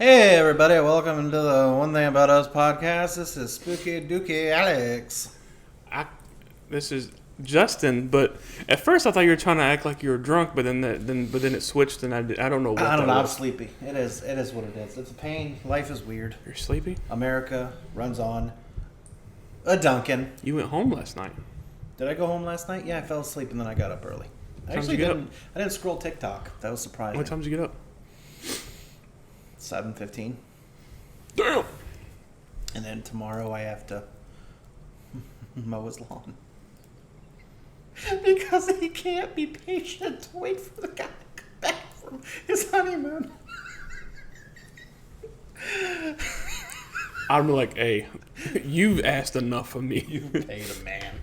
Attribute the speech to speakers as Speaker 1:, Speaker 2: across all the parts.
Speaker 1: Hey everybody, welcome to the One Thing About Us podcast. This is Spooky Dookie Alex.
Speaker 2: I, this is Justin, but at first I thought you were trying to act like you were drunk, but then it switched, and I don't know what
Speaker 1: I don't
Speaker 2: that
Speaker 1: know, I'm
Speaker 2: was.
Speaker 1: sleepy. It is what it is. It's a pain. Life is weird.
Speaker 2: You're sleepy?
Speaker 1: America runs on a Duncan.
Speaker 2: You went home last night.
Speaker 1: Did I go home last night? Yeah, I fell asleep and then I got up early. I
Speaker 2: Time
Speaker 1: actually
Speaker 2: did you get
Speaker 1: didn't. I didn't scroll TikTok. That was surprising.
Speaker 2: What time did you get up?
Speaker 1: 7:15.
Speaker 2: Damn!
Speaker 1: And then tomorrow I have to mow his lawn. Because he can't be patient to wait for the guy to come back from his honeymoon.
Speaker 2: I'm like, hey, you've asked enough of me.
Speaker 1: You paid a man.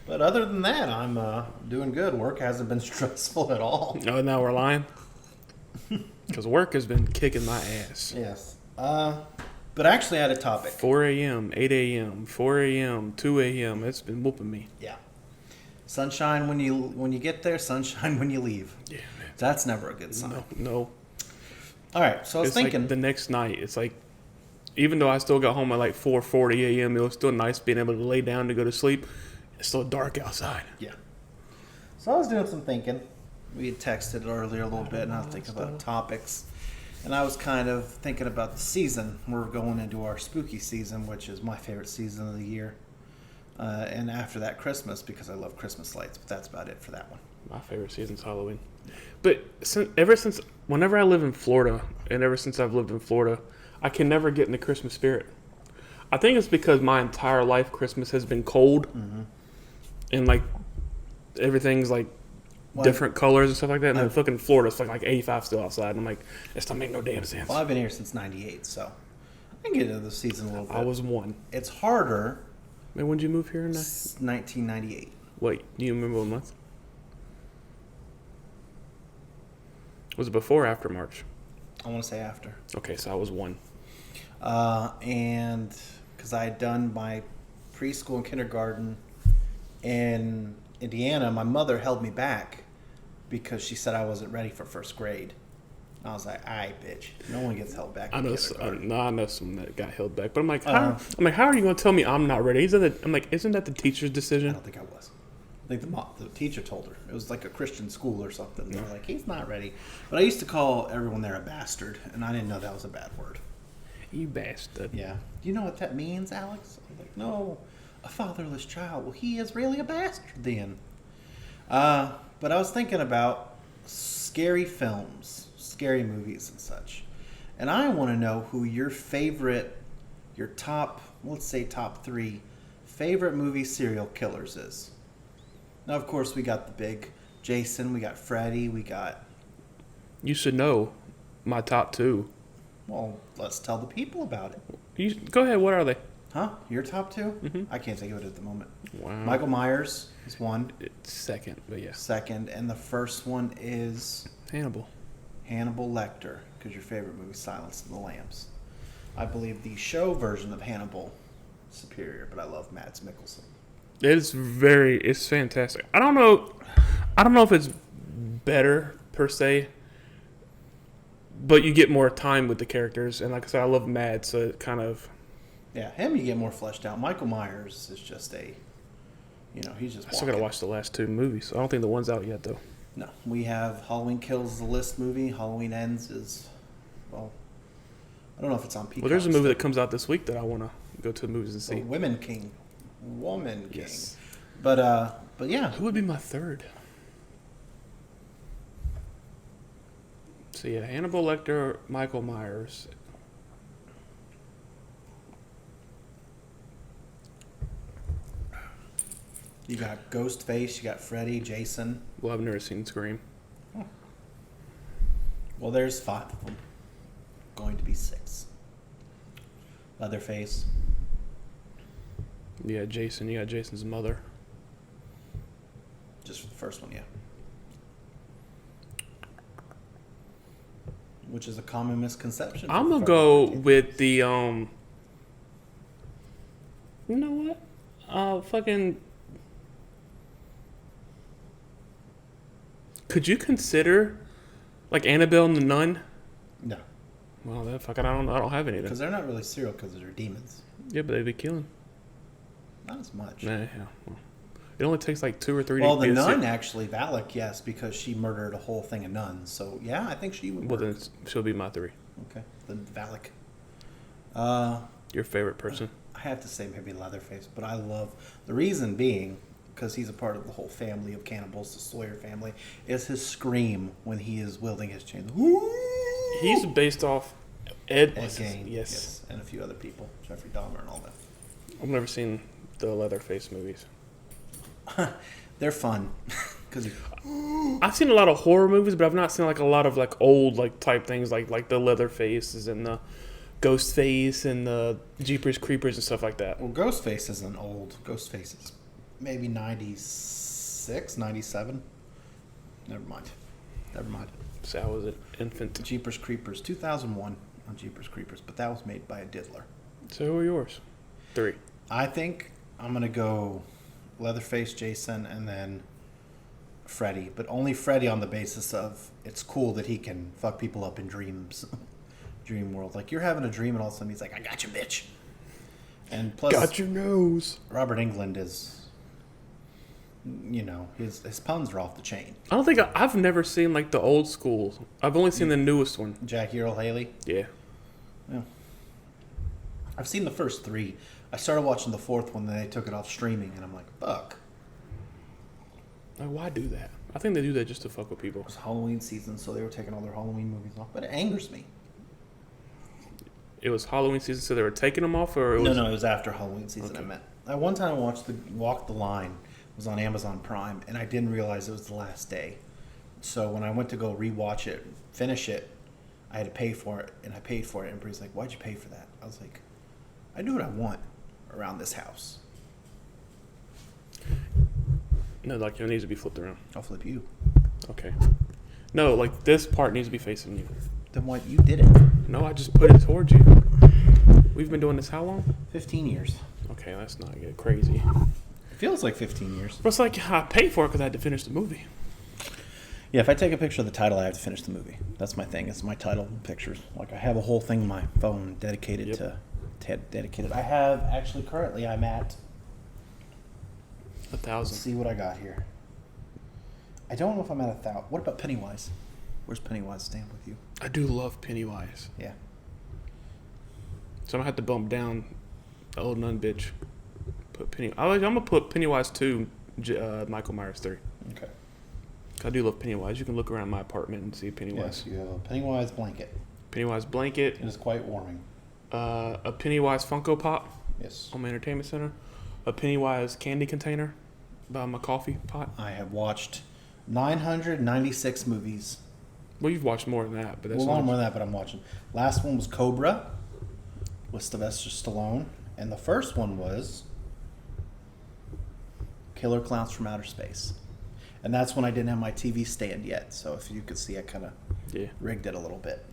Speaker 1: But other than that, I'm doing good. Work hasn't been stressful at all.
Speaker 2: Oh, now we're lying? Because work has been kicking my ass.
Speaker 1: Yes. But I actually had a topic.
Speaker 2: 4 a.m., 8 a.m., 4 a.m., 2 a.m. It's been whooping me.
Speaker 1: Yeah. Sunshine when you get there, sunshine when you leave.
Speaker 2: Yeah, man.
Speaker 1: That's never a good sign.
Speaker 2: No.
Speaker 1: All right, so I was
Speaker 2: It's
Speaker 1: thinking.
Speaker 2: like the next night. It's like, even though I still got home at like 4:40 a.m., it was still nice being able to lay down to go to sleep. It's still dark outside.
Speaker 1: Yeah. So I was doing some thinking. We had texted earlier a little bit, and I was thinking about topics. And I was kind of thinking about the season. We're going into our spooky season, which is my favorite season of the year. And after that, Christmas, because I love Christmas lights. But that's about it for that one.
Speaker 2: My favorite season's Halloween. But whenever I live in Florida, and ever since I've lived in Florida, I can never get in the Christmas spirit. I think it's because my entire life Christmas has been cold, and like everything's like different colors and stuff like that. And then fucking Florida, it's like 85 still outside. And I'm like, this don't make no damn sense.
Speaker 1: Well, I've been here since '98, so I can get into the season a little bit.
Speaker 2: I was one.
Speaker 1: It's harder.
Speaker 2: Man, when did you move here?
Speaker 1: 1998.
Speaker 2: Wait, do you remember what month? Was it before or after March?
Speaker 1: I want to say after.
Speaker 2: Okay, so I was one.
Speaker 1: And because I had done my preschool and kindergarten in Indiana, my mother held me back because she said I wasn't ready for first grade. I was like, "Aye, bitch, no one gets held back."
Speaker 2: I know
Speaker 1: kindergarten."
Speaker 2: someone that got held back, but I'm like, how are you going to tell me I'm not ready? I'm like, isn't that the teacher's
Speaker 1: I
Speaker 2: decision?
Speaker 1: don't think I was. I think the teacher told her. It was like a Christian school or something. They were like, "He's not ready." But I used to call everyone there a bastard, and I didn't know that was a bad word.
Speaker 2: You bastard.
Speaker 1: Yeah. Do you know what that means, Alex? I was like, no, a fatherless child. Well, he is really a bastard then. But I was thinking about scary films, scary movies and such. And I want to know who your top, let's say top 3 favorite movie serial killers is. Now, of course, we got the big Jason, we got Freddy, we got...
Speaker 2: You should know my top 2.
Speaker 1: Well, let's tell the people about it.
Speaker 2: Go ahead, what are they?
Speaker 1: Huh? Your top 2?
Speaker 2: Mm-hmm.
Speaker 1: I can't think of it at the moment.
Speaker 2: Wow.
Speaker 1: Michael Myers is one.
Speaker 2: It's second, but yes.
Speaker 1: Second. And the first one is
Speaker 2: Hannibal
Speaker 1: Lecter, because your favorite movie is Silence of the Lambs. I believe the show version of Hannibal is superior, but I love Mads Mikkelsen.
Speaker 2: It's fantastic. I don't know if it's better per se, but you get more time with the characters, and like I said, I love Mad, so it kind of...
Speaker 1: Yeah, him you get more fleshed out. Michael Myers is just he's just
Speaker 2: I still got to watch the last 2 movies. I don't think the one's out yet, though.
Speaker 1: No, we have Halloween Kills the List movie. Halloween Ends is, well, I don't know if it's on Peacock.
Speaker 2: Well, there's a movie that comes out this week that I want to go to the movies and see.
Speaker 1: Woman King.
Speaker 2: Yes.
Speaker 1: But yeah.
Speaker 2: Who would be my third? So yeah, Hannibal Lecter, Michael Myers.
Speaker 1: You got Ghostface, you got Freddy, Jason.
Speaker 2: Well, I've never seen Scream.
Speaker 1: Oh. Well, there's 5 of them. Going to be 6. Leatherface.
Speaker 2: You got Jason. You got Jason's mother.
Speaker 1: Just for the first one, yeah. Which is a common misconception.
Speaker 2: I'm gonna go with the You know what? Fucking. Could you consider like Annabelle and the Nun?
Speaker 1: No.
Speaker 2: Well, that fuck, I don't know. I don't have any of
Speaker 1: Because
Speaker 2: them.
Speaker 1: they're not really serial killers, they're demons.
Speaker 2: Yeah, but they be killing.
Speaker 1: Not as much.
Speaker 2: Nah, yeah. Well, it only takes like 2 or 3
Speaker 1: Well,
Speaker 2: to
Speaker 1: the
Speaker 2: be a
Speaker 1: nun,
Speaker 2: ser-
Speaker 1: actually, Valak, yes, because she murdered a whole thing of nuns. So, yeah, I think she would
Speaker 2: Well,
Speaker 1: work.
Speaker 2: then she'll be my 3.
Speaker 1: Okay, then Valak.
Speaker 2: Your favorite person?
Speaker 1: I have to say maybe Leatherface, but I love... The reason being, because he's a part of the whole family of cannibals, the Sawyer family, is his scream when he is wielding his chain.
Speaker 2: He's based off Ed
Speaker 1: Gein,
Speaker 2: Yes.
Speaker 1: and a few other people, Jeffrey Dahmer and all that.
Speaker 2: I've never seen the Leatherface movies.
Speaker 1: They're fun because
Speaker 2: I've seen a lot of horror movies, but I've not seen like a lot of like old like type things like the Leatherfaces and the Ghostface and the Jeepers Creepers and stuff like that.
Speaker 1: well, Ghostface isn't old. Ghostface is maybe 96, 97. Never mind.
Speaker 2: So I was an infant.
Speaker 1: Jeepers Creepers, 2001 on Jeepers Creepers, but that was made by a diddler.
Speaker 2: So who are yours? 3.
Speaker 1: I think I'm gonna go Leatherface, Jason, and then Freddy, but only Freddy on the basis of it's cool that he can fuck people up in dreams, dream world. Like you're having a dream and all of a sudden he's like, "I got you, bitch." And plus,
Speaker 2: Got your nose.
Speaker 1: Robert Englund is, his puns are off the chain.
Speaker 2: I don't think I've never seen like the old school. I've only seen the newest one.
Speaker 1: Jackie Earl Haley.
Speaker 2: Yeah.
Speaker 1: Yeah. I've seen the first 3. I started watching the 4th one, then they took it off streaming, and I'm like, fuck.
Speaker 2: Like, why do that? I think they do that just to fuck with people.
Speaker 1: It was Halloween season, so they were taking all their Halloween movies off, but it angers me.
Speaker 2: It was Halloween season, so they were taking them off, or it was
Speaker 1: No, it was after Halloween season.
Speaker 2: Okay.
Speaker 1: I meant. At one time, I watched Walk the Line. It was on Amazon Prime, and I didn't realize it was the last day. So when I went to go rewatch it, finish it, I had to pay for it, and I paid for it. And Bree's like, "Why'd you pay for that?" I was like, "I do what I want around this house.
Speaker 2: No, like it needs to be flipped around.
Speaker 1: I'll flip you."
Speaker 2: Okay. No, like this part needs to be facing you.
Speaker 1: Then what? You did it.
Speaker 2: No, I just put it towards you. We've been doing this how long?
Speaker 1: 15 years.
Speaker 2: Okay, that's not get crazy.
Speaker 1: It feels like 15 years.
Speaker 2: But it's like I paid for it because I had to finish the movie.
Speaker 1: Yeah, if I take a picture of the title, I have to finish the movie. That's my thing. It's my title and pictures. Like I have a whole thing on my phone dedicated
Speaker 2: Yep.
Speaker 1: to dedicated. I have actually currently I'm at. Let's
Speaker 2: 1,000.
Speaker 1: see what I got here. I don't know if I'm at 1,000. What about Pennywise? Where's Pennywise stand with you?
Speaker 2: I do love Pennywise.
Speaker 1: Yeah.
Speaker 2: So I'm gonna have to bump down the old nun bitch. Put Penny. I'm gonna put Pennywise 2, Michael Myers 3.
Speaker 1: Okay.
Speaker 2: I do love Pennywise. You can look around my apartment and see Pennywise.
Speaker 1: Yes, you have a Pennywise blanket.
Speaker 2: Pennywise blanket.
Speaker 1: It is quite warming.
Speaker 2: A Pennywise Funko Pop
Speaker 1: Yes.
Speaker 2: on my entertainment center. A Pennywise candy container by my coffee pot.
Speaker 1: I have watched 996 movies.
Speaker 2: Well, you've watched more than that, but that's
Speaker 1: Well,
Speaker 2: not-
Speaker 1: not more than that, but I'm watching. Last one was Cobra with Sylvester Stallone, and the first one was Killer Clowns from Outer Space. And that's when I didn't have my TV stand yet, so if you could see, I kind of
Speaker 2: yeah.
Speaker 1: rigged it a little bit.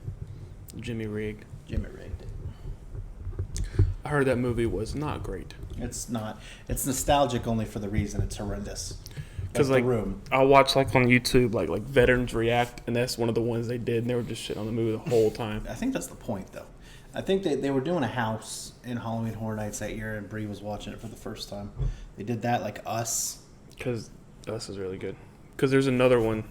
Speaker 2: Jimmy Rig.
Speaker 1: Jimmy rigged it.
Speaker 2: I heard that movie was not great.
Speaker 1: It's not. It's nostalgic only for the reason it's horrendous.
Speaker 2: Because
Speaker 1: Like
Speaker 2: like
Speaker 1: The Room.
Speaker 2: I watch like on YouTube like veterans react, and that's one of the ones they did, and they were just shitting on the movie the whole time.
Speaker 1: I think that's the point, though. I think they were doing a house in Halloween Horror Nights that year, and Bree was watching it for the first time. They did that like Us.
Speaker 2: Because Us is really good. Because there's another one.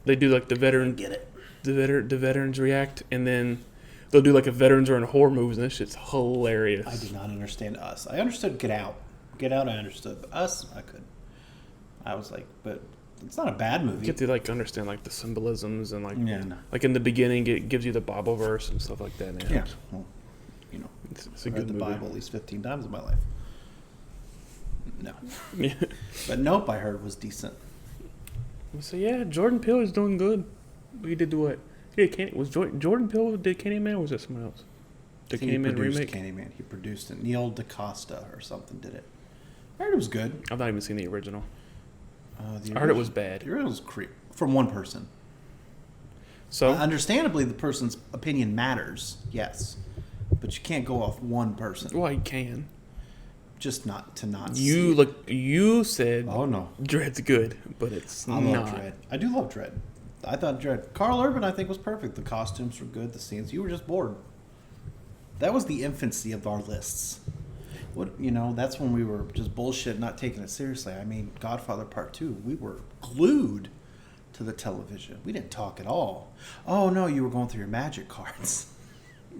Speaker 2: They do like the
Speaker 1: Get it?
Speaker 2: the veterans react, and then they'll do like a veterans are in horror movies, and this shit's hilarious.
Speaker 1: I did not understand Us. I understood Get Out. Get Out, I understood. But Us, I could. I was like, but it's not a bad
Speaker 2: You
Speaker 1: movie.
Speaker 2: get to like understand like the symbolisms and like
Speaker 1: Yeah, no.
Speaker 2: like in the beginning it gives you the Bible-verse and stuff like that. And
Speaker 1: Yeah. Well, you know,
Speaker 2: it's a
Speaker 1: I've
Speaker 2: good
Speaker 1: read the
Speaker 2: movie.
Speaker 1: Bible at least 15 times in my life. No.
Speaker 2: Yeah.
Speaker 1: But Nope, I heard, was decent.
Speaker 2: So yeah, Jordan Peele is doing good. He did what? He did was Jordan Peele did Candyman, or was that someone else? The
Speaker 1: I think he
Speaker 2: Candyman
Speaker 1: produced
Speaker 2: remake.
Speaker 1: Candyman. He produced it. Neil DaCosta or something did it. I heard it was good.
Speaker 2: I've not even seen the original.
Speaker 1: The
Speaker 2: I heard it was
Speaker 1: original-
Speaker 2: bad.
Speaker 1: The original was creep from one person.
Speaker 2: So
Speaker 1: Understandably, the person's opinion matters, yes, but you can't go off one person.
Speaker 2: well, you can.
Speaker 1: Just not to not.
Speaker 2: You
Speaker 1: see.
Speaker 2: look. You said
Speaker 1: Oh no,
Speaker 2: Dread's good, but it's
Speaker 1: I
Speaker 2: not.
Speaker 1: love Dread. I do love Dread. I thought Carl Urban, I think, was perfect. The costumes were good. The scenes, you were just bored. That was the infancy of our lists. That's when we were just bullshit, not taking it seriously. I mean, Godfather Part 2, we were glued to the television. We didn't talk at all. Oh, no, you were going through your magic cards.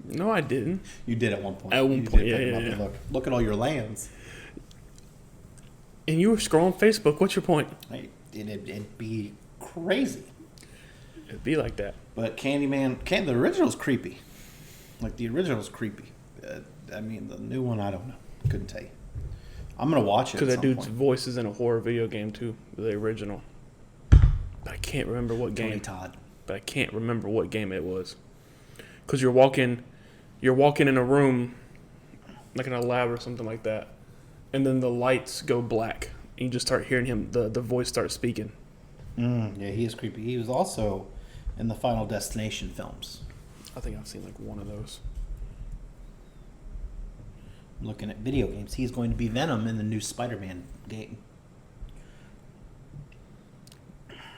Speaker 2: No, I didn't.
Speaker 1: You did at one point.
Speaker 2: At one point, yeah.
Speaker 1: Look at all your lands.
Speaker 2: And you were scrolling Facebook. What's your point?
Speaker 1: It'd be crazy.
Speaker 2: It'd be like that.
Speaker 1: But Candyman, the original's creepy. Like, the original's creepy. The new one, I don't know. Couldn't tell you. I'm going to watch it.
Speaker 2: Because that dude's voice is in a horror video game, too. The original. I can't remember what game.
Speaker 1: Tony Todd.
Speaker 2: But I can't remember what game it was. Because you're walking in a room, like in a lab or something like that, and then the lights go black, and you just start hearing him, the voice starts speaking.
Speaker 1: Yeah, he is creepy. He was also in the Final Destination films.
Speaker 2: I think I've seen like one of those.
Speaker 1: Looking at video games, he's going to be Venom in the new Spider-Man game.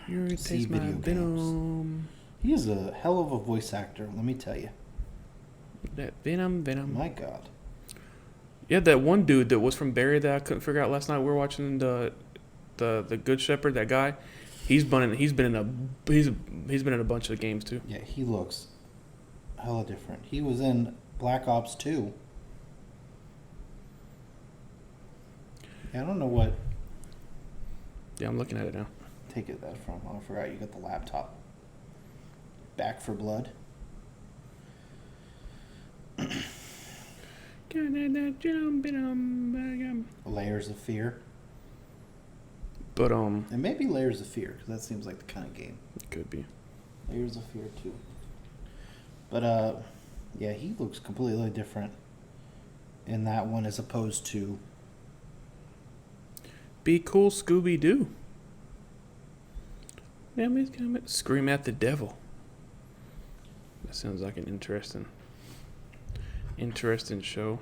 Speaker 2: You taste my Venom.
Speaker 1: He is a hell of a voice actor, let me tell you.
Speaker 2: That Venom.
Speaker 1: My God.
Speaker 2: Yeah, that one dude that was from Barry that I couldn't figure out last night. We were watching the Good Shepherd. That guy, he's been in a bunch of games too.
Speaker 1: Yeah, he looks hella different. He was in Black Ops 2. Yeah, I don't know what.
Speaker 2: Yeah, I'm looking at it now.
Speaker 1: Take it that from. Oh, I forgot you got the laptop. Back for Blood. Layers of Fear.
Speaker 2: But
Speaker 1: it may be Layers of Fear because that seems like the kind of game.
Speaker 2: It could be
Speaker 1: Layers of Fear 2. But yeah, he looks completely different in that one as opposed to
Speaker 2: Be Cool Scooby Doo. Scream at the Devil. That sounds like an interesting show.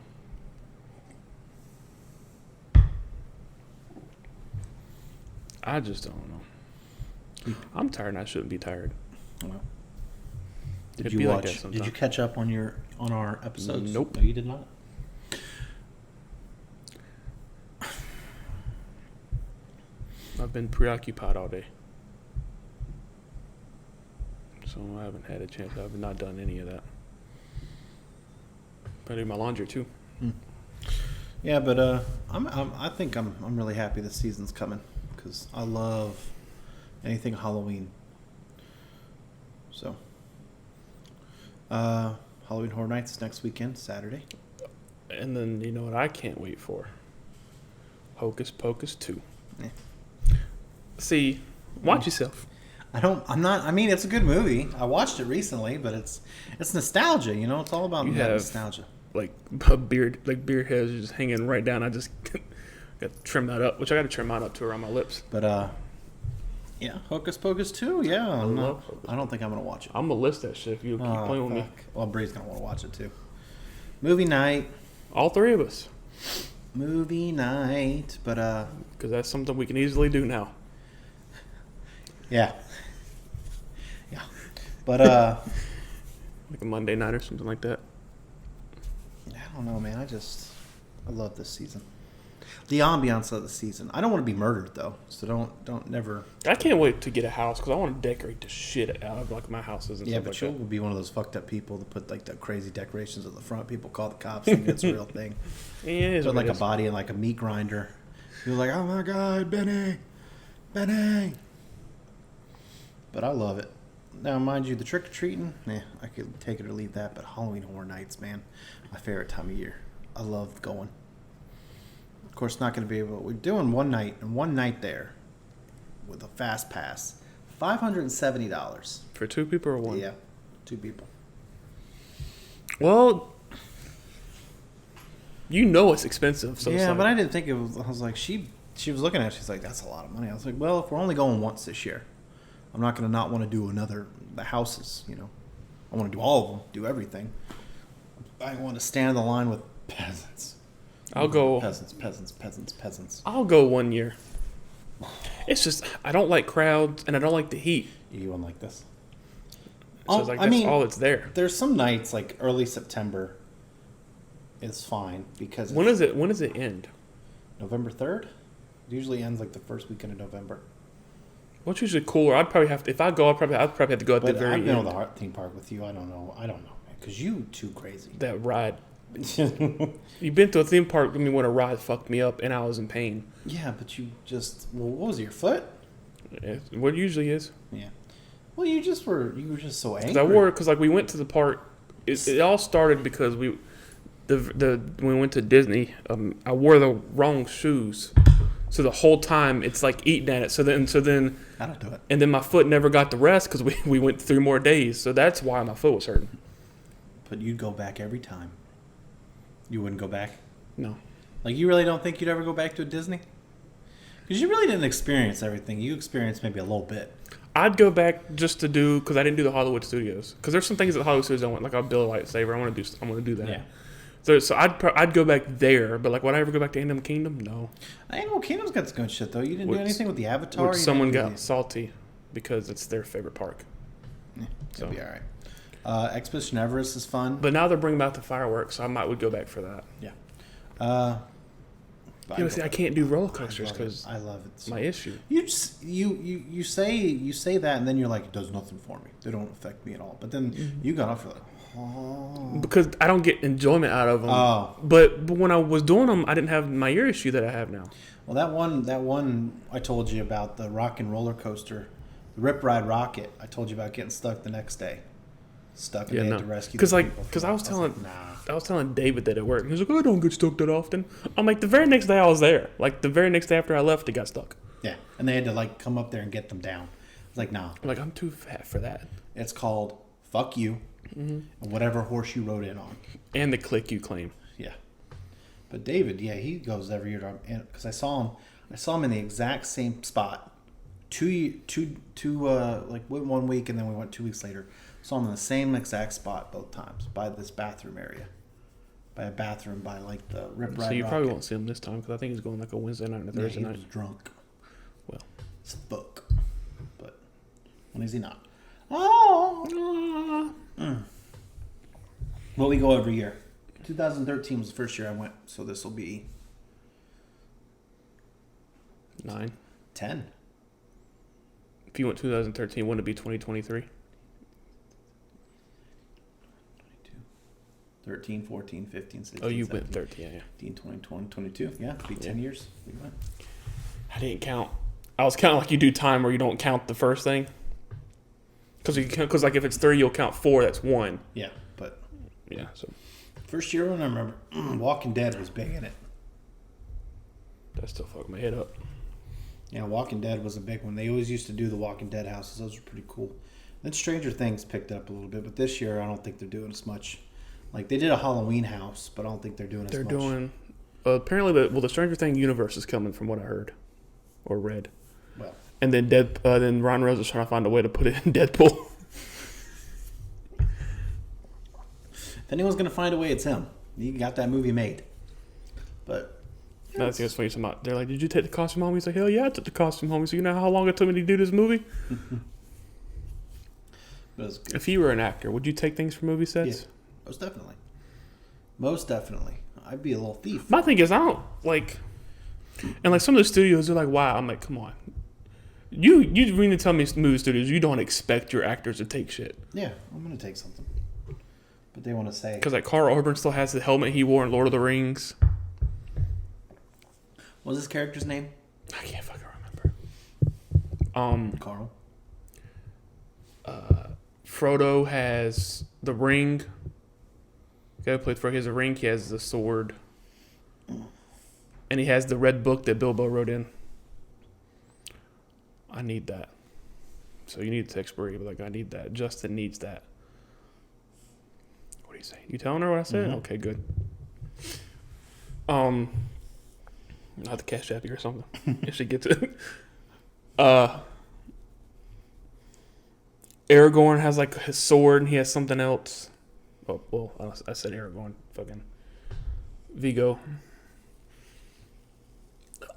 Speaker 2: I just don't know. I'm tired and I shouldn't be tired.
Speaker 1: Well,
Speaker 2: It'd be like that sometimes.
Speaker 1: Did you catch up on our episodes?
Speaker 2: Nope.
Speaker 1: No, you did not.
Speaker 2: I've been preoccupied all day. So I haven't had a chance. I've not done any of that. But I do my laundry too.
Speaker 1: Yeah, but I think I'm really happy this season's coming because I love anything Halloween. So, Halloween Horror Nights next weekend, Saturday.
Speaker 2: And then you know what I can't wait for? Hocus Pocus 2.
Speaker 1: Yeah.
Speaker 2: See, watch yourself.
Speaker 1: It's a good movie. I watched it recently, but it's nostalgia, It's all about nostalgia.
Speaker 2: Like beard hairs just hanging right down. I just got to trim that up, which I got to trim mine up to around my lips.
Speaker 1: But yeah, Hocus Pocus 2. Yeah, I don't think I'm gonna watch it.
Speaker 2: I'm gonna list that shit if you keep playing with me.
Speaker 1: Well, Bree's gonna want to watch it too. Movie night.
Speaker 2: All three of us.
Speaker 1: Movie night, but
Speaker 2: because that's something we can easily do now.
Speaker 1: Yeah. Yeah. But
Speaker 2: like a Monday night or something like that.
Speaker 1: I don't know, man. I love this season. The ambiance of the season. I don't want to be murdered though, so don't never.
Speaker 2: I can't wait to get a house because I want to decorate the shit out of like my houses and stuff like that.
Speaker 1: Yeah, but you'll be one of those fucked up people that put like the crazy decorations at the front. People call the cops, think it's a real thing.
Speaker 2: Yeah, it is.
Speaker 1: Put like a body in like a meat grinder. You're like, oh my God, Benny. But I love it. Now, mind you, the trick-or-treating, I could take it or leave that, but Halloween Horror Nights, man, my favorite time of year. I love going. Of course, not going to be able... We're doing one night there with a fast pass. $570.
Speaker 2: For two people or one?
Speaker 1: Yeah, 2 people.
Speaker 2: Well, it's expensive. So
Speaker 1: yeah, but I didn't think it was... I was like, she was looking at it, she's like, that's a lot of money. I was like, well, if we're only going once this year, I'm not going to not want to do the houses, I want to do all of them, do everything. I want to stand in the line with peasants.
Speaker 2: I'll go.
Speaker 1: Peasants.
Speaker 2: I'll go 1 year. It's just, I don't like crowds and I don't like the heat.
Speaker 1: You going like this?
Speaker 2: So it's like that's all that's there.
Speaker 1: There's some nights like early September is fine because
Speaker 2: When does it end?
Speaker 1: November 3rd. It usually ends like the first weekend of November.
Speaker 2: What's usually cooler? I'd probably have to, if I go, I'd probably have to go at the
Speaker 1: But
Speaker 2: very
Speaker 1: I've been
Speaker 2: end.
Speaker 1: to the Heart Theme Park with you. I don't know, man, because you too crazy.
Speaker 2: That ride. You've been to a theme park with me when a ride fucked me up and I was in pain.
Speaker 1: Yeah, but you just what was it, your foot?
Speaker 2: It's what it usually is.
Speaker 1: Yeah. Well, you were just so angry.
Speaker 2: Because like we went to the park. It all started because when we went to Disney. I wore the wrong shoes, so the whole time it's like eating at it. So then
Speaker 1: I don't do it.
Speaker 2: and then my foot never got the rest because we went 3 more days. So that's why my foot was hurting.
Speaker 1: But you'd go back every time. You wouldn't go back?
Speaker 2: No.
Speaker 1: Like, you really don't think you'd ever go back to a Disney? Because you really didn't experience everything. You experienced maybe a little bit.
Speaker 2: I'd go back just to do because I didn't do the Hollywood Studios because there's some things at Hollywood Studios I want, like I'll build a lightsaber. I want to do that.
Speaker 1: Yeah.
Speaker 2: So I'd go back there, but like would I ever go back to Animal Kingdom? No.
Speaker 1: Animal Kingdom's got some good shit, though. You didn't do anything with the Avatar?
Speaker 2: Someone got salty because it's their favorite park.
Speaker 1: Yeah, it'll be all right. Expedition Everest is fun.
Speaker 2: But now they're bringing back the fireworks, so I would go back for that.
Speaker 1: Yeah.
Speaker 2: See, I can't do roller coasters because
Speaker 1: I love it. So
Speaker 2: my issue.
Speaker 1: You say that, and then you're like, it does nothing for me. They don't affect me at all. But then you got off, you're like, oh.
Speaker 2: Because I don't get enjoyment out of them.
Speaker 1: Oh.
Speaker 2: But when I was doing them, I didn't have my ear issue that I have now.
Speaker 1: Well, that one I told you about, the rock and roller coaster, the Rip Ride Rocket. I told you about getting stuck the next day. Stuck, and they had to rescue.
Speaker 2: Because I was telling David that at work. And he's like, I don't get stuck that often. I'm like, the very next day I was there. Like the very next day after I left, it got stuck.
Speaker 1: Yeah, and they had to like come up there and get them down. It's like, nah.
Speaker 2: I'm like, I'm too fat for that.
Speaker 1: It's called fuck you, and whatever horse you rode in on,
Speaker 2: and the click you claim.
Speaker 1: Yeah, but David, yeah, he goes every year because I saw him in the exact same spot. Like went 1 week and then we went 2 weeks later. Saw him in the same exact spot both times by this bathroom area, by a bathroom by like the Rip Ride.
Speaker 2: So you
Speaker 1: Rocket.
Speaker 2: probably won't see him this time because I think he's going like a Wednesday night and a Thursday night.
Speaker 1: He was drunk.
Speaker 2: Well,
Speaker 1: it's fuck. But when is he not? Oh. Well, we go every year. 2013 was the first year I went, so this will be
Speaker 2: 9.
Speaker 1: 10.
Speaker 2: If you went 2013, wouldn't it be 2023?
Speaker 1: 13, 14, 15, 16,
Speaker 2: Oh, you
Speaker 1: 17,
Speaker 2: went 13, yeah.
Speaker 1: 15, 20, 20, 22. Yeah, it'll be 10 years. We went.
Speaker 2: I didn't count. I was counting like you do time where you don't count the first thing. Because like if it's 3, you'll count 4. That's 1.
Speaker 1: Yeah, but
Speaker 2: yeah. So
Speaker 1: first year when I remember, Walking Dead was big in it.
Speaker 2: that still fucked my head up.
Speaker 1: Yeah, Walking Dead was a big one. They always used to do the Walking Dead houses. Those were pretty cool. Then Stranger Things picked it up a little bit, but this year I don't think they're doing as much. Like they did a Halloween house, but I don't think they're doing as much.
Speaker 2: They're doing apparently the Stranger Things universe is coming from what I heard or read.
Speaker 1: Well,
Speaker 2: and then then Ron Rose is trying to find a way to put it in Deadpool.
Speaker 1: If anyone's gonna find a way, it's him. He got that movie made. But
Speaker 2: yeah, I think it's funny. They're like, "Did you take the costume home?" He's like, "Hell yeah, I took the costume home." So you know how long it took me to do this movie? If you were an actor, would you take things from movie sets?
Speaker 1: Yeah, most definitely. Most definitely. I'd be a little thief.
Speaker 2: My thing is, I don't like, and like some of the studios, they're like, "Wow." I'm like, "Come on." You mean to tell me movie studios you don't expect your actors to take shit?
Speaker 1: Yeah, I'm gonna take something. But they want to say
Speaker 2: because like Carl Urban still has the helmet he wore in Lord of the Rings.
Speaker 1: What was his character's name?
Speaker 2: I can't fucking remember.
Speaker 1: Carl.
Speaker 2: Frodo has the ring. The guy who played Frodo has a ring. He has the sword, and he has the red book that Bilbo wrote in. I need that. So you need to text Bree, but like I need that. Justin needs that. What do you say? You telling her what I said?
Speaker 1: Mm-hmm.
Speaker 2: Okay, good. I'll have to cash app you or something if she gets it. Aragorn has like his sword and he has something else. Oh, well, I said Aragorn. Fucking Vigo.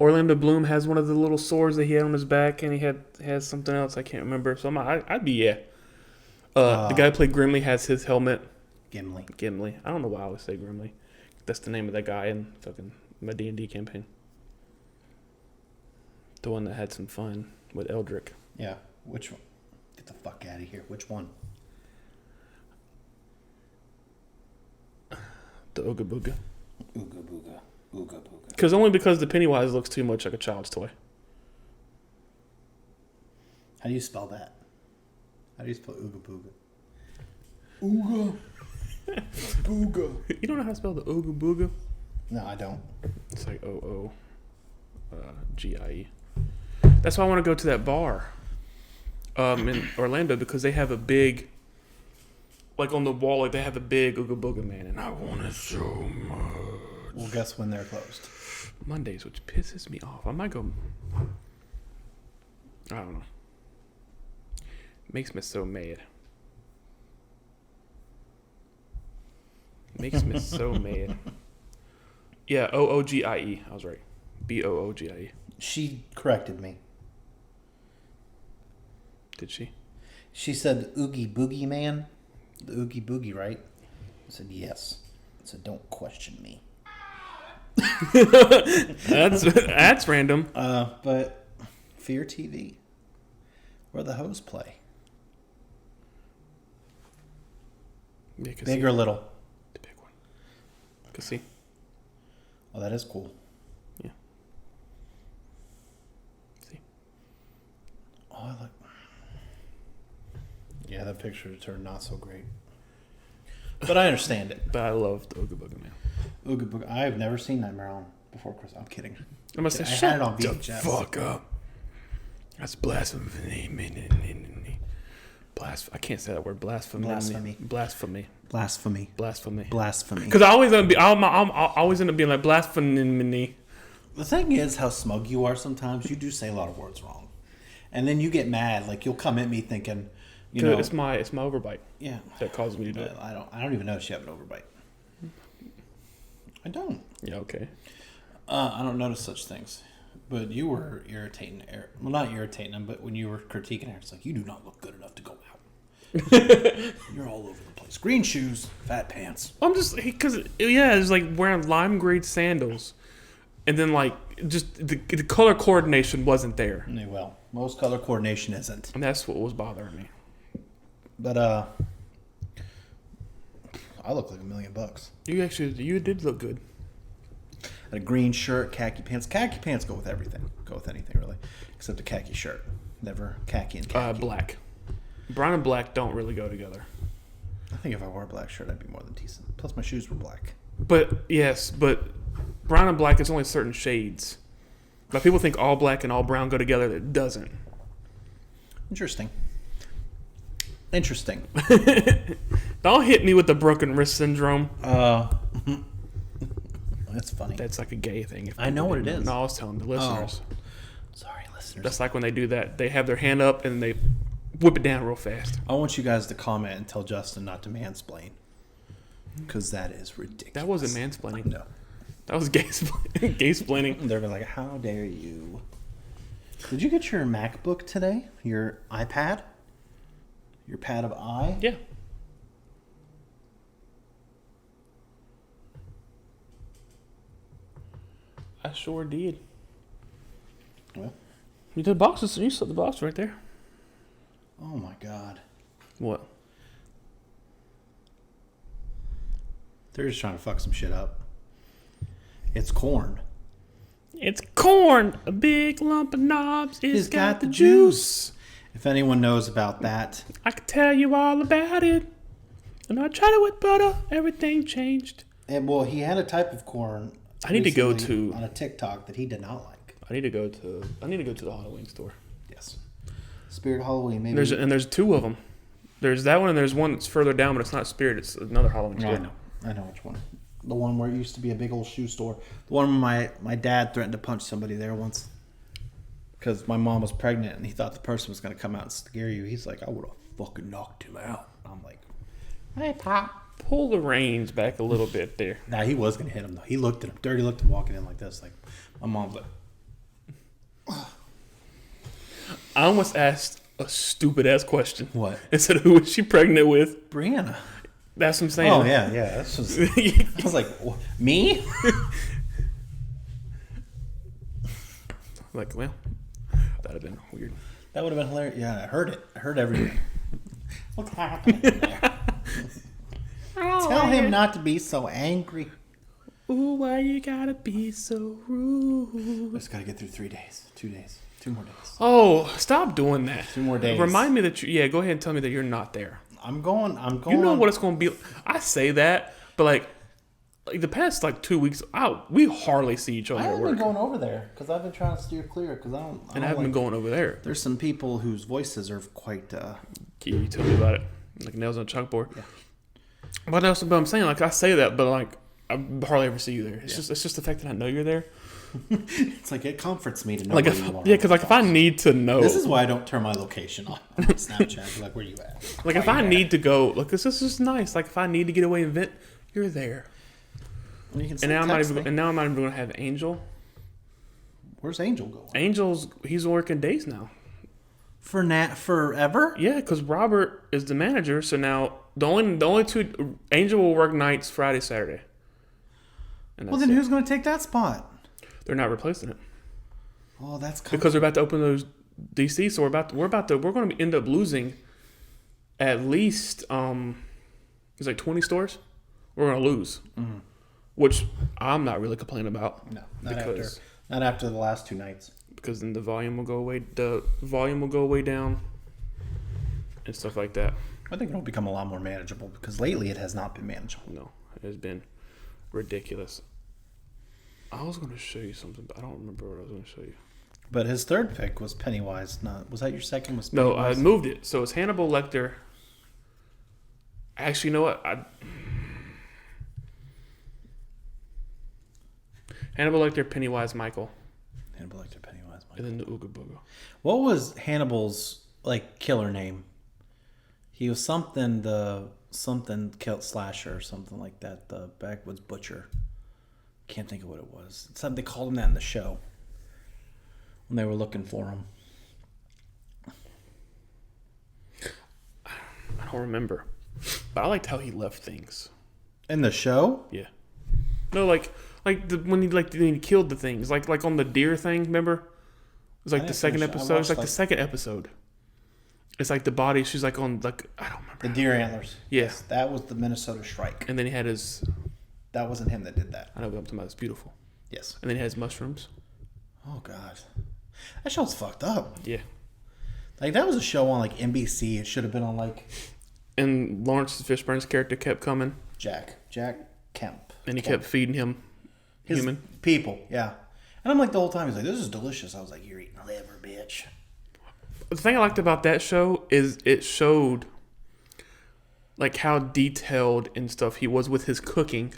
Speaker 2: Orlando Bloom has one of the little swords that he had on his back, and he has something else I can't remember. So I'd be yeah. The guy who played Gimli has his helmet.
Speaker 1: Gimli.
Speaker 2: I don't know why I always say Gimli. That's the name of that guy in fucking my D&D campaign. The one that had some fun with Eldrick.
Speaker 1: Yeah. Which one? Get the fuck out of here. Which one?
Speaker 2: The Ooga Booga.
Speaker 1: Ooga Booga. Ooga Booga.
Speaker 2: Only because the Pennywise looks too much like a child's toy.
Speaker 1: How do you spell that? How do you spell Ooga Booga? Ooga Booga.
Speaker 2: You don't know how to spell the Ooga Booga?
Speaker 1: No, I don't.
Speaker 2: It's like OOGIE. That's why I want to go to that bar in Orlando, because they have a big, like on the wall, like they have a big Ooga Booga man, and I want it so much.
Speaker 1: Well, guess when they're closed?
Speaker 2: Mondays, which pisses me off. I might go. I don't know. Makes me so mad. Makes me so mad. Yeah, OOGIE. I was right. BOOGIE.
Speaker 1: She corrected me.
Speaker 2: Did she?
Speaker 1: She said Oogie Boogie Man. The Oogie Boogie, right? I said yes. I said don't question me.
Speaker 2: That's random.
Speaker 1: But Fear TV, where the hoes play.
Speaker 2: Yeah,
Speaker 1: Big or little?
Speaker 2: The big one. See.
Speaker 1: Oh, that is cool.
Speaker 2: Yeah. See.
Speaker 1: Oh, I like. Yeah, that picture turned not so great. But I understand it.
Speaker 2: But I love the Ooga Booga man.
Speaker 1: Ooga Booga. I have never seen Nightmare on before Christmas. I'm kidding.
Speaker 2: I must say,
Speaker 1: I
Speaker 2: shut
Speaker 1: had it on
Speaker 2: the
Speaker 1: VHS.
Speaker 2: fuck up. That's blasphemy. I can't say that word. Blasphemy.
Speaker 1: Blasphemy.
Speaker 2: Blasphemy.
Speaker 1: Blasphemy.
Speaker 2: Blasphemy.
Speaker 1: Blasphemy.
Speaker 2: Because I always end up I'm always end up being like blasphemy.
Speaker 1: The thing is how smug you are sometimes. You do say a lot of words wrong. And then you get mad. Like, you'll come at me thinking, you know.
Speaker 2: It's my overbite.
Speaker 1: Yeah.
Speaker 2: That causes me to do it.
Speaker 1: I don't even notice you have an overbite. I don't.
Speaker 2: Yeah, okay.
Speaker 1: I don't notice such things. But you were irritating Eric. Well, not irritating him, but when you were critiquing Eric, it's like, you do not look good enough to go out. You're all over the place. Green shoes, fat pants.
Speaker 2: I'm just, because, yeah, it's like wearing lime green sandals. And then, like, just the color coordination wasn't there.
Speaker 1: Well, most color coordination isn't.
Speaker 2: And that's what was bothering me.
Speaker 1: But, I look like $1 million.
Speaker 2: You did look good.
Speaker 1: A green shirt, khaki pants. Khaki pants go with everything. Go with anything, really. Except a khaki shirt. Never khaki and khaki.
Speaker 2: Black. Brown and black don't really go together.
Speaker 1: I think if I wore a black shirt, I'd be more than decent. Plus, my shoes were black.
Speaker 2: But, yes, but brown and black is only certain shades. Like, people think all black and all brown go together. It doesn't.
Speaker 1: Interesting.
Speaker 2: Don't hit me with the broken wrist syndrome.
Speaker 1: That's funny.
Speaker 2: That's like a gay thing.
Speaker 1: I know what it is.
Speaker 2: No, I was telling the listeners.
Speaker 1: Sorry, listeners.
Speaker 2: That's like when they do that. They have their hand up and they whip it down real fast.
Speaker 1: I want you guys to comment and tell Justin not to mansplain. Because that is ridiculous.
Speaker 2: That wasn't mansplaining.
Speaker 1: No.
Speaker 2: That was gay-splaining.
Speaker 1: They're like, how dare you? Did you get your MacBook today? Your iPad? Your pad of eye?
Speaker 2: Yeah. I sure did.
Speaker 1: Well.
Speaker 2: You did boxes. You saw the box right there.
Speaker 1: Oh my God.
Speaker 2: What?
Speaker 1: They're just trying to fuck some shit up. It's corn.
Speaker 2: It's corn. A big lump of knobs. It's got the juice.
Speaker 1: If anyone knows about that.
Speaker 2: I could tell you all about it. And I tried it with butter. Everything changed.
Speaker 1: And, well, he had a type of corn.
Speaker 2: I need to go to
Speaker 1: on a TikTok that he did not like.
Speaker 2: I need to go to the Halloween store.
Speaker 1: Yes. Spirit Halloween, maybe.
Speaker 2: There's two of them. There's that one and there's one that's further down, but it's not Spirit. It's another Halloween store.
Speaker 1: I know which one. The one where it used to be a big old shoe store. The one where my dad threatened to punch somebody there once. Because my mom was pregnant and he thought the person was going to come out and scare you. He's like, I would have fucking knocked him out. I'm like, hey, Pop.
Speaker 2: Pull the reins back a little bit there.
Speaker 1: Nah, he was going to hit him, though. He looked at him. Dirty looked at him walking in like this. Like, my mom's like,
Speaker 2: I almost asked a stupid ass question.
Speaker 1: What?
Speaker 2: It said, who was she pregnant with?
Speaker 1: Brianna.
Speaker 2: That's what I'm saying.
Speaker 1: Oh, yeah. That's just, I was like, me?
Speaker 2: Like, well, that'd have been weird.
Speaker 1: That would have been hilarious. Yeah, I heard it. I heard everything. What's happening there? Tell him not to be so angry.
Speaker 2: Ooh, why you gotta be so rude?
Speaker 1: Just gotta get through 3 days. 2 days. 2 more days.
Speaker 2: Oh, stop doing that.
Speaker 1: 2 more days.
Speaker 2: Remind me that go ahead and tell me that you're not there.
Speaker 1: I'm going.
Speaker 2: You know what it's going to be. I say that, but like the past 2 weeks, we hardly see each other
Speaker 1: I
Speaker 2: at
Speaker 1: haven't
Speaker 2: work.
Speaker 1: been going over there because I've been trying to steer clear because I don't
Speaker 2: And I haven't been going over there.
Speaker 1: There's some people whose voices are quite.
Speaker 2: Can you tell me about it? Like nails on a chalkboard.
Speaker 1: Yeah.
Speaker 2: But I'm saying, I say that, but I hardly ever see you there. It's just the fact that I know you're there.
Speaker 1: It's like it comforts me to know
Speaker 2: Like
Speaker 1: where
Speaker 2: if,
Speaker 1: you are.
Speaker 2: yeah, because if I need to know,
Speaker 1: This is why I don't turn my location on Snapchat. Like, where you at?
Speaker 2: like if I need to go, look, this is just nice. Like if I need to get away and vent, you're there.
Speaker 1: You can
Speaker 2: And now I'm not even
Speaker 1: me.
Speaker 2: going to have Angel.
Speaker 1: Where's Angel going?
Speaker 2: He's working days now.
Speaker 1: Forever?
Speaker 2: Yeah, because Robert is the manager. So now the only two Angel will work nights Friday, Saturday. And
Speaker 1: Well, then who's going to take that spot?
Speaker 2: They're not replacing it
Speaker 1: Oh, that's
Speaker 2: because they're about to open those DC. So we're going to end up losing at least it's like 20 stores. We're going to lose, which I'm not really complaining about.
Speaker 1: No, not after the last 2 nights.
Speaker 2: Because then the volume will go away. The volume will go way down, and stuff like that.
Speaker 1: I think it'll become a lot more manageable because lately it has not been manageable.
Speaker 2: No, it has been ridiculous. I was going to show you something, but I don't remember what I was going to show you.
Speaker 1: But his third pick was Pennywise. Was that your second?
Speaker 2: No, I moved it. So it's Hannibal Lecter. Actually, you know what? Hannibal Lecter, Pennywise, Michael.
Speaker 1: Hannibal Lecter, Pennywise, Michael.
Speaker 2: And then the Ooga Booga.
Speaker 1: What was Hannibal's killer name? He was something slasher or something like that. The backwoods butcher. Can't think of what it was. They called him that in the show when they were looking for him.
Speaker 2: I don't remember, but I liked how he left things.
Speaker 1: In the show?
Speaker 2: Yeah. No, when he killed the things, like on the deer thing. Remember? It was like the second episode. It's like the second episode. It's like the body. She's like on I don't remember.
Speaker 1: The deer antlers.
Speaker 2: Yeah.
Speaker 1: Yes, that was the Minnesota Shrike.
Speaker 2: And then he had his.
Speaker 1: That wasn't him that did that.
Speaker 2: I know what I'm talking about. It's beautiful.
Speaker 1: Yes.
Speaker 2: And then he has mushrooms.
Speaker 1: Oh God, that show's fucked up.
Speaker 2: Yeah.
Speaker 1: Like that was a show on NBC. It should have been on
Speaker 2: And Lawrence Fishburne's character kept coming.
Speaker 1: Jack Kemp.
Speaker 2: And he kept feeding him
Speaker 1: His
Speaker 2: human
Speaker 1: people. Yeah. And I'm the whole time he's like, "This is delicious." I was like, "You're eating liver, bitch."
Speaker 2: The thing I liked about that show is it showed how detailed and stuff he was with his cooking.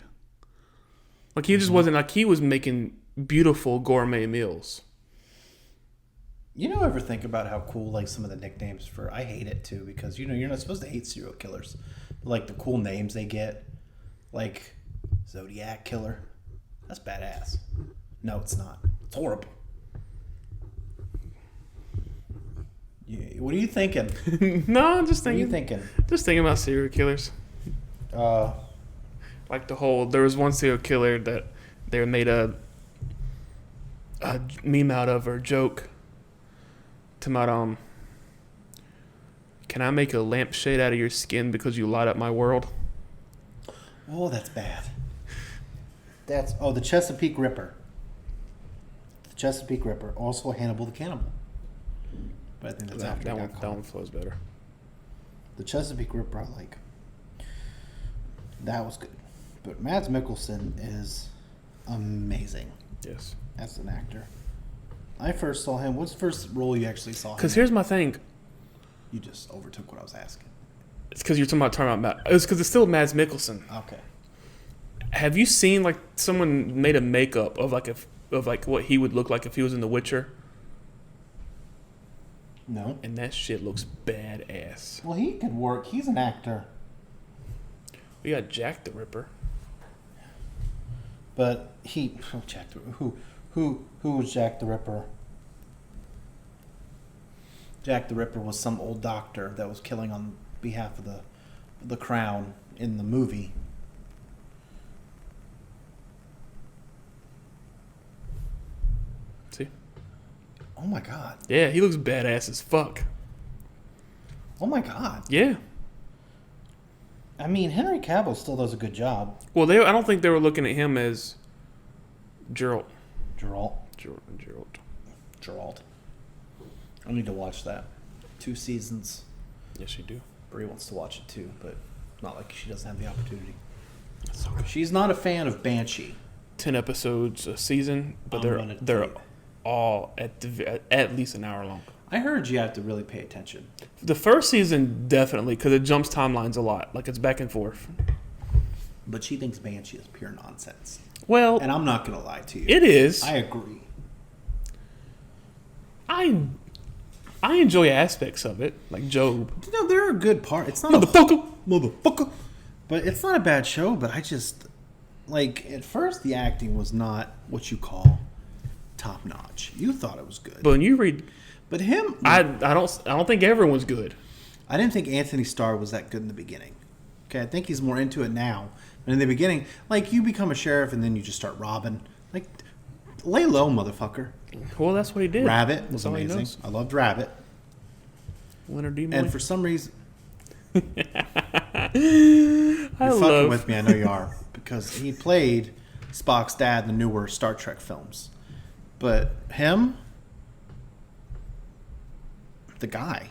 Speaker 2: He just wasn't he was making beautiful gourmet meals.
Speaker 1: You know, ever think about how cool some of the nicknames for? I hate it too because you're not supposed to hate serial killers, but the cool names they get, like Zodiac Killer. That's badass. No, it's not. It's horrible. What are you thinking?
Speaker 2: No, I'm just
Speaker 1: What are you
Speaker 2: thinking.
Speaker 1: thinking?
Speaker 2: Just thinking about serial killers. There was one serial killer that they made a meme out of or joke. About can I make a lampshade out of your skin because you light up my world?
Speaker 1: Oh, that's bad. The Chesapeake Ripper. The Chesapeake Ripper, also Hannibal the Cannibal. But I think that's after
Speaker 2: that one flows better.
Speaker 1: The Chesapeake Ripper, I like. That was good. But Mads Mikkelsen is amazing.
Speaker 2: Yes.
Speaker 1: As an actor. I first saw him. What's the first role you actually saw him
Speaker 2: Because
Speaker 1: in?
Speaker 2: here's my thing.
Speaker 1: You just overtook what I was asking.
Speaker 2: It's because you're talking about Matt. It's because it's still Mads Mikkelsen.
Speaker 1: Okay.
Speaker 2: Have you seen someone made a makeup of what he would look like if he was in The Witcher?
Speaker 1: No.
Speaker 2: And that shit looks badass.
Speaker 1: Well, he could work. He's an actor.
Speaker 2: We got Jack the Ripper.
Speaker 1: But Jack the Who was Jack the Ripper? Jack the Ripper was some old doctor that was killing on behalf of the crown in the movie.
Speaker 2: See?
Speaker 1: Oh my god.
Speaker 2: Yeah, he looks badass as fuck.
Speaker 1: Oh my god.
Speaker 2: Yeah.
Speaker 1: I mean, Henry Cavill still does a good job.
Speaker 2: Well, I don't think they were looking at him as Geralt.
Speaker 1: Geralt.
Speaker 2: Geralt.
Speaker 1: I need to watch that. 2 seasons.
Speaker 2: Yes, you do.
Speaker 1: Brie wants to watch it too, but not like she doesn't have the opportunity.
Speaker 2: That's okay.
Speaker 1: She's not a fan of Banshee.
Speaker 2: 10 episodes a season, but
Speaker 1: I'm
Speaker 2: they're all at least an hour long.
Speaker 1: I heard you have to really pay attention.
Speaker 2: The first season, definitely, because it jumps timelines a lot. Like, it's back and forth.
Speaker 1: But she thinks Banshee is pure nonsense.
Speaker 2: Well,
Speaker 1: And I'm not going to lie to you.
Speaker 2: it is.
Speaker 1: I agree.
Speaker 2: I enjoy aspects of it, like Job.
Speaker 1: You know, there are good parts. It's not motherfucker. But it's not a bad show, but I just... Like, at first, the acting was not what you call top notch. You thought it was good.
Speaker 2: But when you read...
Speaker 1: But him...
Speaker 2: I don't think everyone's good.
Speaker 1: I didn't think Anthony Starr was that good in the beginning. Okay, I think he's more into it now. But in the beginning, like, you become a sheriff and then you just start robbing. Like, lay low, motherfucker.
Speaker 2: Well, that's what he did.
Speaker 1: Rabbit was
Speaker 2: That's all he
Speaker 1: amazing.
Speaker 2: knows.
Speaker 1: I loved Rabbit.
Speaker 2: Leonard Nimoy.
Speaker 1: And for some reason...
Speaker 2: I
Speaker 1: You're fucking
Speaker 2: love...
Speaker 1: with me, I know you are. Because he played Spock's dad in the newer Star Trek films. But him... The guy.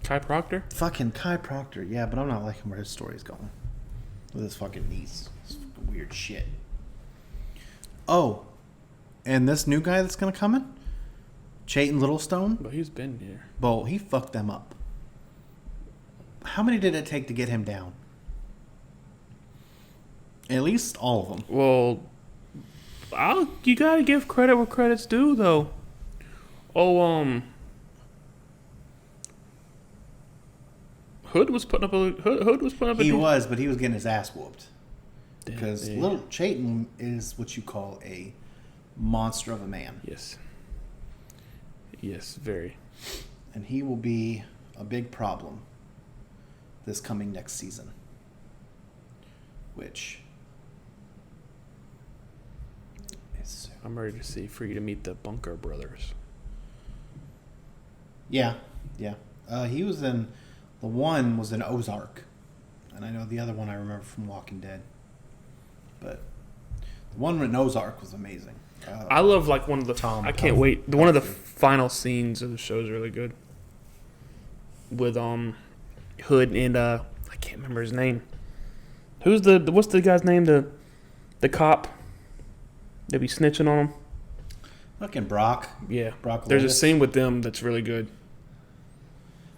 Speaker 2: Kai Proctor?
Speaker 1: Fucking Kai Proctor. Yeah, but I'm not liking where his story's going. With his fucking niece. It's fucking weird shit. Oh. And this new guy that's going to come in? Chayton Littlestone?
Speaker 2: But he's been here.
Speaker 1: Well, he fucked them up. How many did it take to get him down? At least all of them.
Speaker 2: Well, you gotta give credit where credit's due, though. Oh, Hood was putting up a.
Speaker 1: He was, but he was getting his ass whooped.
Speaker 2: Damn,
Speaker 1: Because
Speaker 2: yeah.
Speaker 1: little Chayton is what you call a monster of a man.
Speaker 2: Yes. Yes, very.
Speaker 1: And he will be a big problem this coming next season. Which is...
Speaker 2: I'm ready to see for you to meet the Bunker brothers.
Speaker 1: Yeah, yeah. He was in... The one was in Ozark. And I know the other one I remember from Walking Dead. But the one in Ozark was amazing.
Speaker 2: I love like one of the.
Speaker 1: Tom
Speaker 2: I can't wait. One of the final scenes of the show is really good. With Hood and I can't remember his name. Who's what's the guy's name? The cop. They be snitching on him.
Speaker 1: Fucking Brock.
Speaker 2: Yeah.
Speaker 1: Brock
Speaker 2: There's a
Speaker 1: Lotus.
Speaker 2: scene with them that's really good.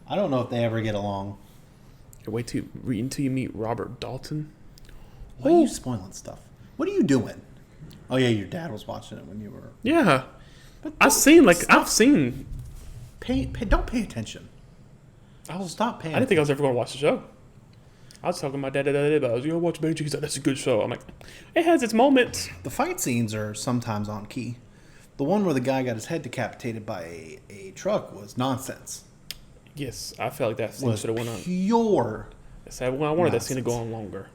Speaker 1: I don't know if they ever get along.
Speaker 2: Wait until you meet Robert Dalton.
Speaker 1: Why are you spoiling stuff? What are you doing? Oh yeah, your dad was watching it when you were...
Speaker 2: Yeah.
Speaker 1: But
Speaker 2: I've seen.
Speaker 1: Don't pay attention. Stop paying
Speaker 2: I didn't think I was ever going to watch the show. I was talking to my dad the other day about, I was, watch Banshee. He's like, that's a good show. I'm like, it has its moments.
Speaker 1: The fight scenes are sometimes on key. The one where the guy got his head decapitated by a truck was nonsense.
Speaker 2: Yes, I felt like that scene
Speaker 1: Was
Speaker 2: should have went on.
Speaker 1: pure.
Speaker 2: I wanted that scene to go
Speaker 1: nonsense.
Speaker 2: on longer.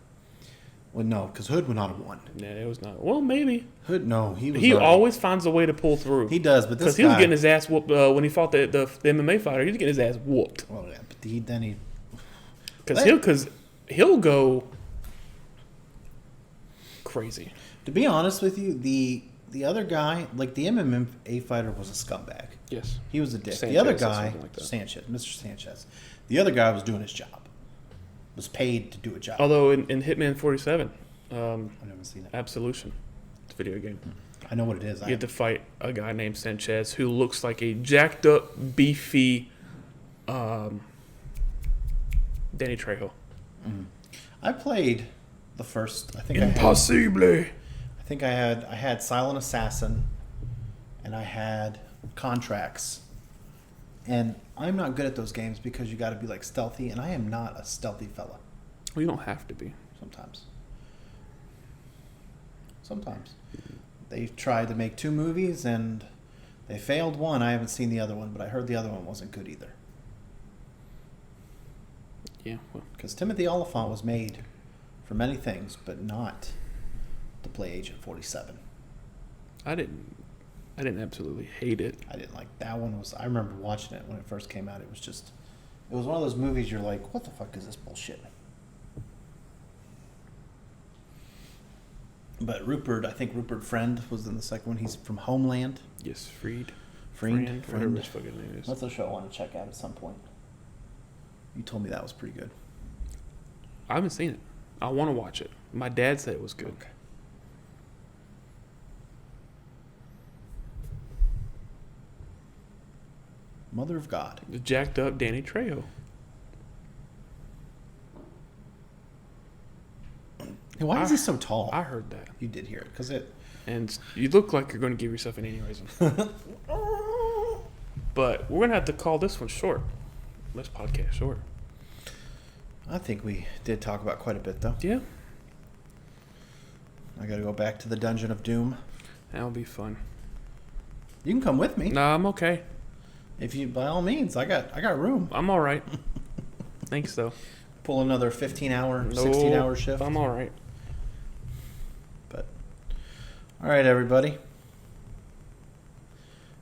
Speaker 1: Well, no, because Hood would not have won.
Speaker 2: Yeah, it was not. Well, maybe.
Speaker 1: Hood, no, he was.
Speaker 2: He
Speaker 1: already-
Speaker 2: always finds a way to pull through.
Speaker 1: He does, but this
Speaker 2: Because
Speaker 1: guy.
Speaker 2: he was getting his ass whooped when he fought the MMA fighter. He was getting his ass whooped.
Speaker 1: Well, yeah, but he.
Speaker 2: Because he'll go crazy.
Speaker 1: To be honest with you, the other guy, like the MMA fighter, was a scumbag.
Speaker 2: Yes.
Speaker 1: He was a dick.
Speaker 2: Sanchez
Speaker 1: the other
Speaker 2: or
Speaker 1: guy,
Speaker 2: something like that.
Speaker 1: Sanchez, Mr. Sanchez. The other guy was doing his job. Was paid to do a job.
Speaker 2: Although in Hitman 47,
Speaker 1: I've never seen it.
Speaker 2: Absolution, it's a video game.
Speaker 1: I know what it is.
Speaker 2: You have to fight a guy named Sanchez who looks like a jacked up, beefy Danny Trejo.
Speaker 1: I played the first. I think
Speaker 2: Impossible.
Speaker 1: I had Silent Assassin, and I had Contracts, and I'm not good at those games because you got to be like stealthy, and I am not a stealthy fella.
Speaker 2: Well, you don't have to be.
Speaker 1: Sometimes they've tried to make 2 movies, and They failed one. I haven't seen the other one, but I heard the other one wasn't good either.
Speaker 2: Yeah. Well,
Speaker 1: Because Timothy Oliphant was made for many things, but not to play Agent 47.
Speaker 2: I didn't absolutely hate it.
Speaker 1: I didn't like that one. I remember watching it when it first came out. It was one of those movies you're like, what the fuck is this bullshit? But I think Rupert Friend was in the second one. He's from Homeland.
Speaker 2: Yes, Friend.
Speaker 1: Friend.
Speaker 2: Whatever his fucking name is.
Speaker 1: That's a show I want to check out at some point. You told me that was pretty good.
Speaker 2: I haven't seen it. I want to watch it. My dad said it was good.
Speaker 1: Okay. Mother of God.
Speaker 2: The jacked up Danny Trejo.
Speaker 1: Why is he so tall?
Speaker 2: I heard that.
Speaker 1: You did hear it, because it...
Speaker 2: And you look like you're going to give yourself an aneurysm. But we're going to have to call this one short. This podcast short.
Speaker 1: I think we did talk about quite a bit, though.
Speaker 2: Yeah.
Speaker 1: I got to go back to the Dungeon of Doom.
Speaker 2: That'll be fun.
Speaker 1: You can come with me.
Speaker 2: Nah, I'm okay.
Speaker 1: If you, by all means, I got room.
Speaker 2: I'm all right. Thanks, though.
Speaker 1: Pull another 15-hour, 16-hour shift.
Speaker 2: I'm all right.
Speaker 1: But, all right, everybody.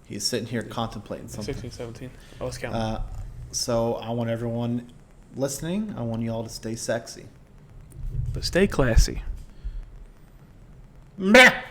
Speaker 1: He's sitting here contemplating something.
Speaker 2: 16, 17. I was counting.
Speaker 1: So I want everyone listening, I want you all to stay sexy.
Speaker 2: But stay classy.
Speaker 1: Meh.